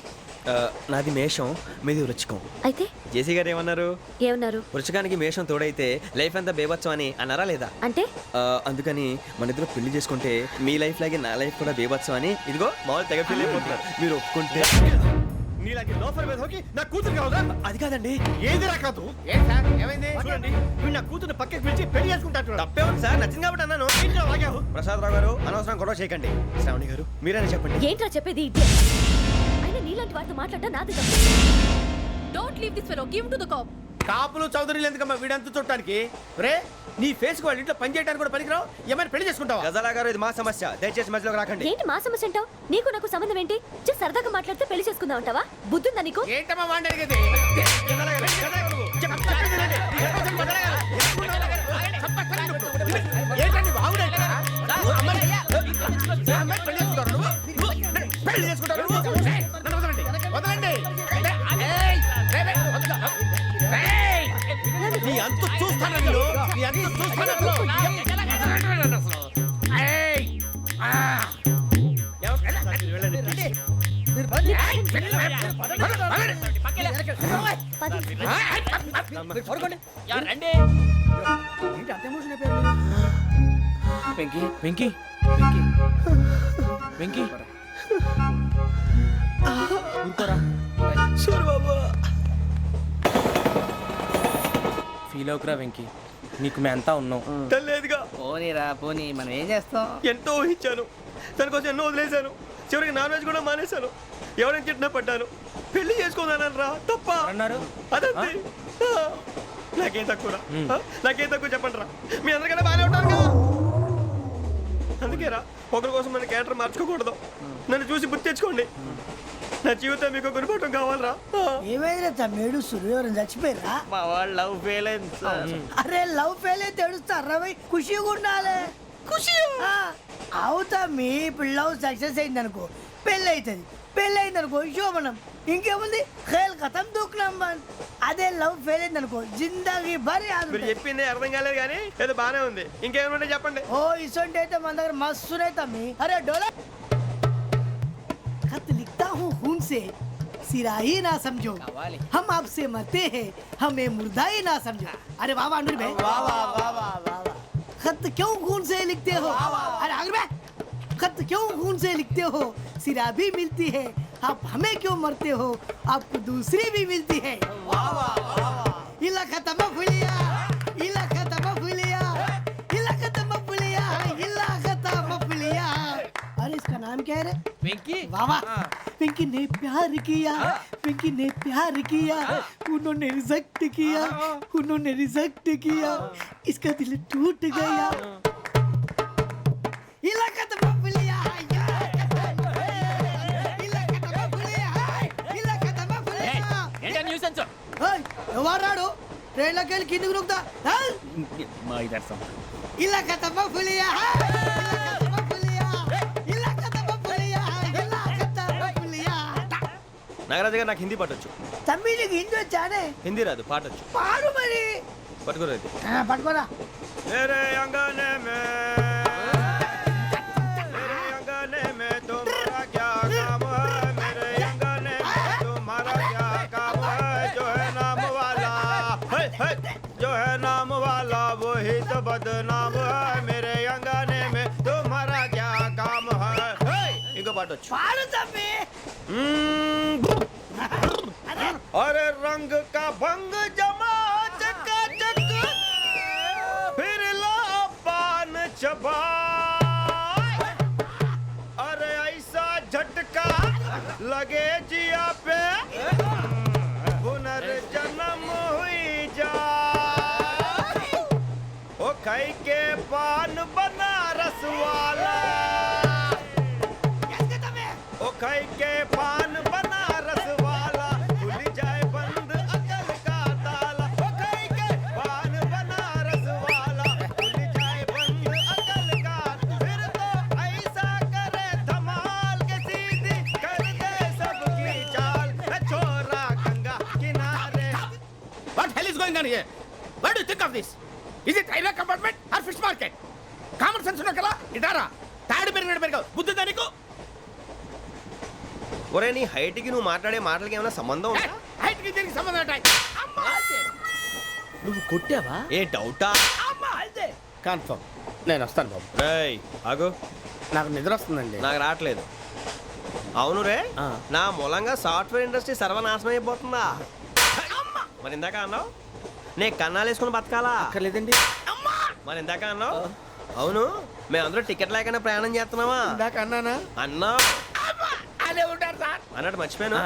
నాది మేషం, మీది వృచ్చికం. అయితే జేసీ గారు ఏమన్నారు? ఏమన్నారు? వృచ్చికానికి మేషం తోడైతే లైఫ్ అంతా బేబత్సం అని అన్నారా లేదా? అంటే అందుకని మన ఇద్దరు పెళ్లి చేసుకుంటే మీ లైఫ్ లాగే నా లైఫ్ కూడా బేబత్సం అని, ఇదిగో మామూలు తెగ పెళ్లి అయిపోతున్నారు. మీరు ఒప్పుకుంటే నా కూతురు కావదా? అది కాదండి. ఏది రాకాదు? ఏమైంది? చూడండి, వీడు నా కూతురు పక్కకి పిలిచి పెళ్లి చేసుకుంటాడు. తప్పే ఉంది సార్, నచ్చింది కాబట్టి అన్నాను. ప్రసాద్ రావు గారు, అనవసరం గొడవ చేయకండి. శ్రావణి గారు, మీరైనా చెప్పండి. ఏంట్రా చెప్పేది? అయినా నీలాంటి వారితో మాట్లాడటం నాది తప్పు. Don't leave this fellow. Give to the cop. కాపులు చౌదరులు ఎందుకమ్మా వీడంతా చూడటానికి? రే నీ ఫేస్ వాళ్ళ ఇంట్లో పని చేయడానికి కూడా పనికిరావు. ఏమైనా పెళ్లి చేసుకుంటావా? గజాలా గారు ఇది మా సమస్య, దయచేసి మధ్యలోకి రాకండి. ఏంటి మా సమస్య అంటావు? నీకు నాకు సంబంధం ఏంటి? just సరదాగా మాట్లాడితే పెళ్లి చేసుకుందాం అంటావా? బుద్ధుందా నీకు? ఏంటమ్మా వాడిని అడిగేది? ఏంటండి బాగుండే పెళ్లి చేసుకుంటారు నువ్వు? నన్ను వదలండి, వదలండి. నీ అంత చూస్తాను నీ అంత చూస్తాను. వెంకీ వెంకీ వెంకీ వెంకీ ఊరుకోరా. ఫీల్ అవుకురా వెంకీ, నీకు మేమంతా ఉన్నాం. తెలియదుగా, పోనీరా పోనీ, మనం ఏం చేస్తాం? ఎంతో ఊహించాను, దానికోసం ఎన్నో వదిలేశాను, చివరికి నాన్ వెజ్ కూడా మానేశాను. ఎవరైనా తిట్టినా పడ్డాను. పెళ్లి చేసుకుందానరా తప్ప అన్నారు. అదంతే. నాకేం తక్కువరా? నాకేం తక్కువ చెప్పండి రా. మీ అందరికన్నా బాగానే ఉంటారు కదా. అందుకేరా ఒకరి కోసం నన్ను క్యారెక్టర్ మార్చుకోకూడదు. నన్ను చూసి గుర్తు తెచ్చుకోండి. నా జీవితం మీకు గురిపటం కావాలరా. ఏమైనా తమ్మేడు సురవరం చచ్చిపోయిరా? మా వాళ్ళు లవ్ ఫెయిల్ అయింది సార్. అరే లవ్ ఫెయిల్ అయితే ఏడుస్తారా భయ్? ఖుషిగా ఉండాలి. ఖుషి అవుతా. మీ ఇప్పుడు లవ్ సక్సెస్ అయింది అనుకో పెళ్ళి అవుతుంది. పెళ్ళి అయింది అనుకో శోభనం. ఇంకేముంది ఖేల్ ఖతం దూకునాం బాన్. అదే లవ్ ఫెయిల్ అయింది అనుకో జిందాగీ భారీ మీరు చెప్పింది అర్థం కాలేదు కానీ ఏదో బాగానే ఉంది. ఇంకేమైనా చెప్పండి. ఓ ఇసొంటి అయితే మన దగ్గర మస్తునే తమ్మి. అరే డోలా खत लिखता हूँ खून से सिरा ही ना समझो, हम आपसे मरते हैं हमें मुर्दा ही ना समझो. अरे वाह वाह अनुर भाई, वाह वाह वाह वाह वाह. खत क्यों खून से लिखते हो? अरे अनुर भाई, खत क्यों खून से लिखते हो? सिरा भी मिलती है, आप हमें क्यों मरते हो? आपको दूसरी भी मिलती है. वाह वाह वाह. इला खत्म फुलिया, इला खत्म फुलिया, इला खत्म फुलिया, इला खत्म फुलिया. अरे इसका नाम क्या है रे? వెంకీ वाह पिंकी ने प्यार किया, पिंकी ने प्यार किया, उन्होंने रिजेक्ट किया, उन्होंने रिजेक्ट किया, इसका दिल टूट गया. इलाका तो बबलिया, इलाका तो बबलिया, इलाका तो बबलिया. ఏంటా న్యూసెన్స్? ओए ఎవరాడు ట్రైన్ లోకి వెళ్ళి కిందికి రుకుతా? మా ఇదర్సం ఇలాకా तो बबलिया, इलाका तो बबलिया, इलाका तो बबलिया, इलाका तो बबलिया. నాగరాజు గారు నాకు హిందీ పాటొచ్చు. తమ్మి నీకు హిందీ వచ్చానే? హిందీ రాదు, పాటొచ్చు. పాడు మరి. పట్టుకోలేదు. పట్టుకోరా. मेरे अंगने में तुम्हारा क्या काम है? मेरे अंगने में तुम्हारा क्या काम है? जो है नाम वाला जो है नाम वाला वही तो बदनाम है. मेरे अंगने में तुम्हारा क्या काम है? इनको पाटो. పాడు తమ్మి. अरे रंग का भंग जमा चकाचक फिर ला पान चबा. अरे ऐसा झटका लगे जिया पे पुनर्जन्म हुई जा. ओ खाई के पान बनारस वाला, ओ खाई के पान बनारस वाला खुल जाए बंद अकल का ताला. ओ खाई के पान बनारस वाला खुल जाए बंद अकल का. फिर तो ऐसा करे धमाल के सीधी कर दे सबकी चाल. छोरा गंगा किनारे. What hell is going on here? What do you think of this? Is it railway compartment or fish market? Common sense ఉన్నా కదా ఇటారా. తాడు పెరిగినట్టు బుద్ధి దానికి. ఒరే నీ హైట్ కి నువ్వు మాట్లాడే మాటలకి ఏమైనా సంబంధం ఉందా? హైట్ కి దీనికి సంబంధం ఉంటాయి. నువ్వు కొట్టావా? ఏ డౌటా? కన్ఫర్మ్. నేను వస్తాను బాబు. రేయ్ ఆగు. నాకు నిద్ర వస్తుందండి. నాకు రావట్లేదు. అవును రే, నా మూలంగా సాఫ్ట్వేర్ ఇండస్ట్రీ సర్వనాశనం అయిపోతుందా? మరి ఇందాక అన్నావు నే కన్నాలు వేసుకుని బతకాలా? అక్కర్లేదండి. మరి ఇందాక అన్నావు అవును మేమందరూ టికెట్ లేకుండా ప్రయాణం చేస్తున్నావా? ఇందాక అన్నానా? అన్నా అదే ఉంటారు సార్ అన్నట్టు మర్చిపోయాను.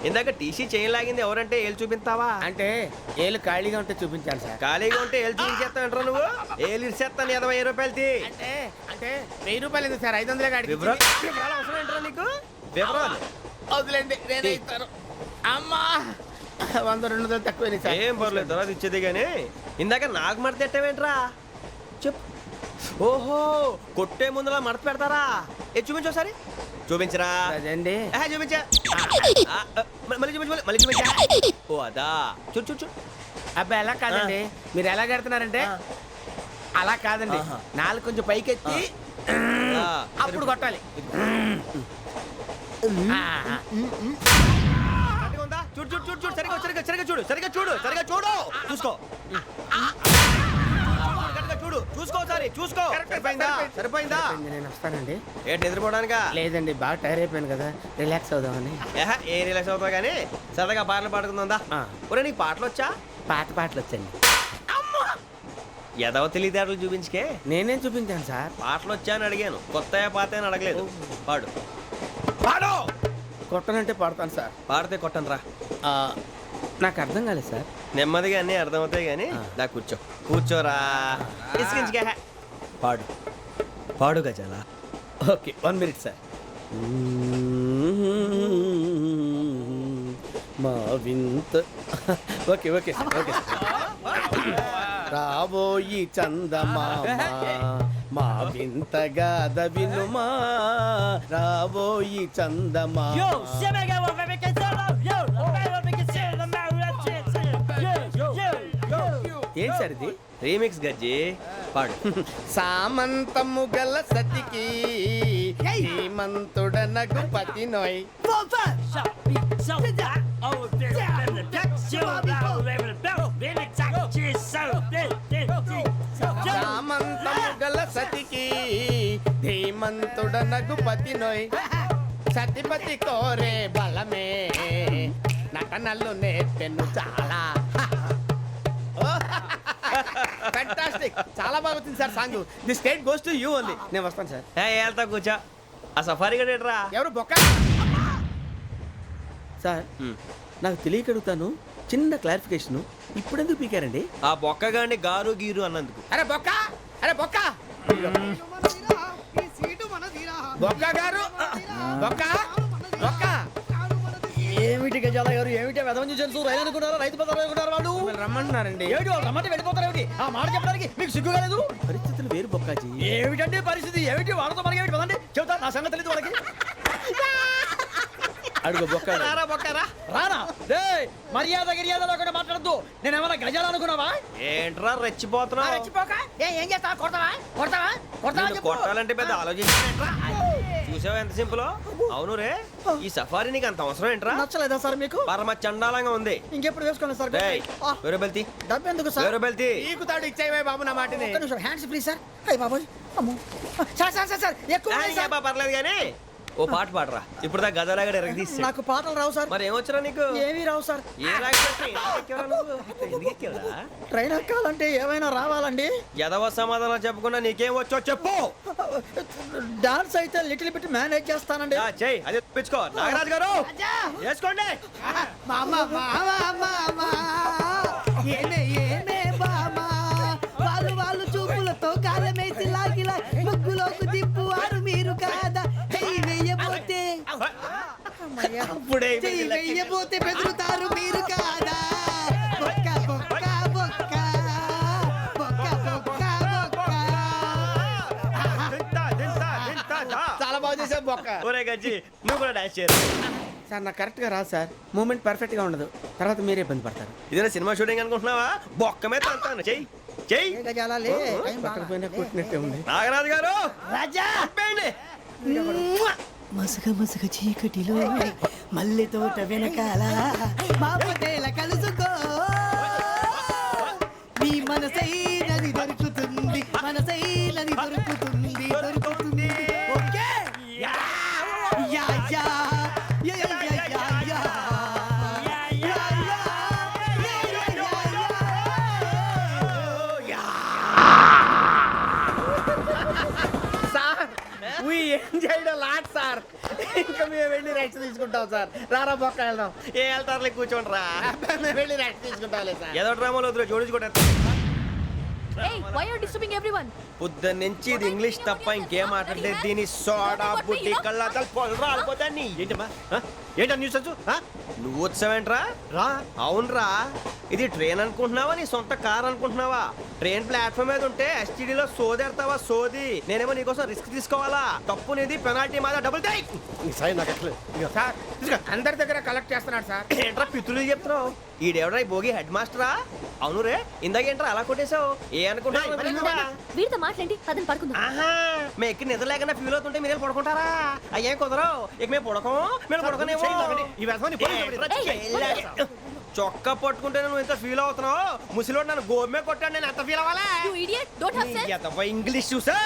ఇందాక టీసీ చేయి లాగింది ఎవరంటే ఏళ్ళు చూపిస్తావా? అంటే ఏళ్ళు ఖాళీగా ఉంటే చూపించాను సార్. ఖాళీగా ఉంటే ఏళ్ళు చూపించేస్తానంటారా నువ్వు? ఏళ్ళు ఇచ్చేస్తాను 20 రూపాయలది. అంటే అంటే 1000 రూపాయలు ఎందుకు సార్? 500 కాడికి వివరాలు అవసరం ఏంట్రా నీకు? వివరాలు వదిలేండి, నేనే ఇస్తాను. అమ్మా 100-200 తక్కువ సార్. ఏం పర్లేదు, తర్వాత ఇచ్చేది కానీ ఇందాక నాకు మడత పెట్టావేంట్రా? చెప్పు. ఓహో, కొట్టే ముందులా మడత పెడతారా? చూపించు ఒకసారి. చూపించరా? అదండి. చూపించా. మళ్ళీ చూపించు, మళ్ళీ చూపించా. ఓ అదా, చూడు చూడు చూడు. అబ్బాయి ఎలా కాదండి, మీరు ఎలా కడుతున్నారంటే అలా కాదండి. నాలుగు కొంచెం పైకెత్తి అప్పుడు కొట్టాలి. చూడు చూడు చూడు చూడు, సరిగా సరిగా సరిగా చూడు, సరిగా చూడు, సరిగా చూడు, చూసుకో. చూడు, చూసుకో ఒకసారి, చూసుకో. సరిపోయిందా? సరిపోయిందా? నేను వస్తానండి. ఏంటి నిద్రపోవడానికా? లేదండి, బాగా టైర్ అయిపోయాను కదా, రిలాక్స్ అవుదామని. ఏ రిలాక్స్ అవుతావు కానీ సరదాగా పాటలు పాడుకుందా? ఒరే నీకు పాటలు వచ్చా? పాత పాటలు వచ్చండి. ఎదవ తెలివితేటలు చూపించుకే. నేనేం చూపించాను సార్? పాటలు వచ్చా అని అడిగాను, కొత్త పాత అని అడగలేదు. పాడు పాడు. కొట్టనంటే పడతాను సార్. పాడితే కొట్టను రా. నాకు అర్థం కాలేదు సార్. నెమ్మదిగా అన్నీ అర్థమవుతాయి కానీ దా కూర్చో. కూర్చోరా. ఇసుకించుకే. పాడు పాడు గజాల. Okay, 1 minute sir. మా వింత. Okay okay sir, okay sir. రాబోయి చందమామ మా వింతగా దవినుమా, రాబోయి చందమా. ఏం సార్ ఇది? రీమిక్స్ గజ్జి. పాడు. సామంతము గల సతికి హేమంతుడనగు పతి నోయ్. సామంతము గల సతికి ధీమంతుడనగు పతి నోయ్. సతిపతి కోరే బలమే నటనలు నేర్పెను చాలా. ఫ్యాంటాస్టిక్, చాలా బాగా వచ్చింది sir song. The state goes to you only. నేను వస్తాను సార్. వెళ్తా కూర్చో. ఆ సఫారీ గడేట్రా? ఎవరు బొక్క సార్? నాకు తెలియక అడుగుతాను, చిన్న క్లారిఫికేషన్. ఇప్పుడు ఎందుకు పీకారండి? ఆ బొక్క గాని గారు గీరు అన్నందుకు. అరే బొక్క, అరే బొక్క, బొక్క గారు, బొక్క బొక్క. ఏమిటి గజాల గారు, ఏమిటి వెదవం చూసాను? రైలు అనుకున్నారా? రైతు బజార్ అనుకున్నారు వాళ్ళు? రమ్మంటున్నారండి. ఏమిటి వాళ్ళు రమ్మంటే వెళ్ళిపోతారు? ఏమిటి ఆ మాట చెప్పడానికి మీకు సిగ్గు కాలేదు? పరిస్థితులు వేరు బొక్కాజీ. ఏమిటండి పరిస్థితి? ఏమిటి వాళ్ళతో మనకి ఏమిటి? పదండి చెబుతా, నా సంగతి తెలియదు వాళ్ళకి. అడుగు బొక్క. రారా బొక్కరా. రానా? రే మర్యాద గిర్యాద లేకుండా మాట్లాడద్దు. నేను ఏమన్నా గజాలు అనుకున్నావా? ఏంట్రా రెచ్చిపోతున్నావు? ఏం చేస్తావా? కొడతావా? కొడతావా? కొడతావా? నిన్ను కొట్టాలంటే పెద్ద ఆలోచించావేంట్రా? చూసావా ఎంత సింపుల్? అవును రే, ఈ సఫారీ నీకు అంత అవసరం ఏంట్రా? నచ్చలేదా సార్ మీకు? పరమ చండాలంగా ఉంది. ఇంకెప్పుడు వేసుకోండి సార్. వేరే బెల్తి, డబ్బు ఎందుకు సార్? వేరే బెల్తి. నీకు తాడు ఇచ్చాయి బాబు నా మాటని. Hands free sir. అయ్యి బాబోయ్, అమ్మో. సార్ సార్ సార్ సార్ ఎక్కువ ఉన్నాయి సార్. పర్లేదు కానీ ఓ పాట పాడరా. ఇప్పుడు దా గదలాగడ ఎరగ తీసి. నాకు పాటలు రావు సార్. మరి ఏమొచ్చరా నీకు? ఏమీ రావు సార్. ఏ ట్రైన్ ఎక్కాలంటే ఏమైనా రావాలండి. ఎదవ సమాధానం చెప్పకుండా నీకేం వచ్చో చెప్పు. డాన్స్ అయితే లిటిల్ బిట్ మేనేజ్ చేస్తానండి. చెయ్యి, అదే తెప్పించుకో. నాగరాజు గారు వేసుకోండి. ఏమే ఏమే బామా, వాళ్ళు చూపులతో కాలమేసి లాగిలా ముగ్గులోకి తిప్పువారు మీరు కాదా? వెయ్యబోతే వెయ్యబోతే బెదురుతారు మీరు కాదా? బొక్క బొక్క బొక్క బొక్క బొక్క బొక్క. చాలా బాగా చేసావు బొక్క. ఒరే గజ్జి, నువ్వు కూడా డాన్స్ చేయరు సార్? నాకు కరెక్ట్ గా రాదు సార్. మూమెంట్ పర్ఫెక్ట్ గా ఉండదు, తర్వాత మీరే ఇబ్బంది పడతారు. ఇదేనా సినిమా షూటింగ్ అనుకుంటున్నావా? బొక్క మీద అంటాను. చెయ్యి చెయ్యి. పట్టకపోయినా కొట్టినట్టే ఉంది. నాగరాజు గారు రాజా చెప్పండి. మసక మసక చీకటిలో మల్లె తోట వెనకాల మా పటేల కలుసుకో, నీ మనసైనది దొరుకుతుంది, మనసైనది దొరుకుతుంది, దొరుకుతుంది. Okay yeah yeah yeah yeah yeah yeah yeah. Sir we enjoyed a lot sir. ఇంకా మేము వెళ్ళి రైట్స్ తీసుకుంటాం సార్. రారా పక్క వెళ్దాం. ఏ వెళ్తారులే కూర్చోండి రా. మేము వెళ్ళి రైట్స్ తీసుకుంటాం సార్. ఏదో డ్రామాలో వద్దు జోడించుకుంటా. Hey, why are you disturbing everyone? పొద్దున్న నుంచి ఇది ఇంగ్లీష్ తప్ప ఇంకేం మాట్లాడలేదు. దీని సోడా బుద్ధి కళ్ళ పొలు రాలిపోతా నీ. ఏంటమ్మా ఏంటా న్యూస్ నువ్వు వచ్చావేంట్రా? రా అవునరా, ఇది ట్రైన్ అనుకుంటున్నావా నీ సొంత కార్ అనుకుంటున్నావా? ట్రైన్ ప్లాట్ఫామ్ మీద ఉంటే ఎస్టీడీలో సోదేడతావా సోది. నేనేమో నీకోసం రిస్క్ తీసుకోవాలా? తప్పు నీది, పెనాల్టీ మాదా, డబుల్ టై. సాయి నాకు ఎట్లేదు సార్ అందరి దగ్గర కలెక్ట్ చేస్తున్నాడు సార్. ఏంట్రా పితులు చెప్తున్నావు? ఈడెవడ్రా ఈ భోగి హెడ్ మాస్టరా? అవును రే, ఇందాకేంట్రా అలా కొట్టేశావు? ఏ అనుకుంటున్నావు? వీరితో మాట్లాడి పదని పడుకుందాం. ఆహా, మేము ఎక్కి నిద్ర లేకుండా ఫీల్ అవుతుంటే మీరు పడుకుంటారా? అయ్యేం కుదరవు. ఇక మేము పడకం, మేము పడకనేమో. చొక్కా పట్టుకుంటే నువ్వు ఇంత ఫీల్ అవుతున్నావు. ముసలివాడు నన్ను గోమే కొట్టాడు, నేను ఎంత ఫీల్ అవ్వాలా? You idiot! Don't have sense. English చూసా.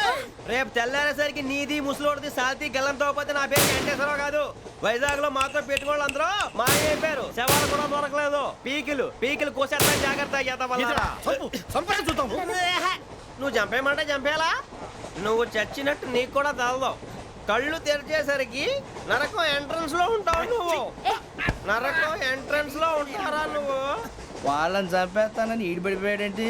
రేపు తెల్లారేసరికి నీది ముసలోడిది సాల్తీ గల్లంతో పోతే నా పేరు వెంకటేశ్వరరావు కాదు. వైజాగ్ లో మాతో పెట్టుకోళ్ళు అందరూ మా అయిపోయారు. శవాలు కూడా దొరకలేదు. పీకిలు కోసేస్తా జాగ్రత్త. చూద్దాం. నువ్వు చంపేయమంటే చంపేలా? నువ్వు చచ్చినట్టు నీకు కూడా తగదు. కళ్ళు తెరిచేసరికి నరకం ఎంట్రన్స్ లో ఉంటావు నువ్వు. నరకం ఎంట్రన్స్ లో ఉంటారా నువ్వు? వాళ్ళని చంపేస్తానని ఈడిపడిపోయాడేంటి?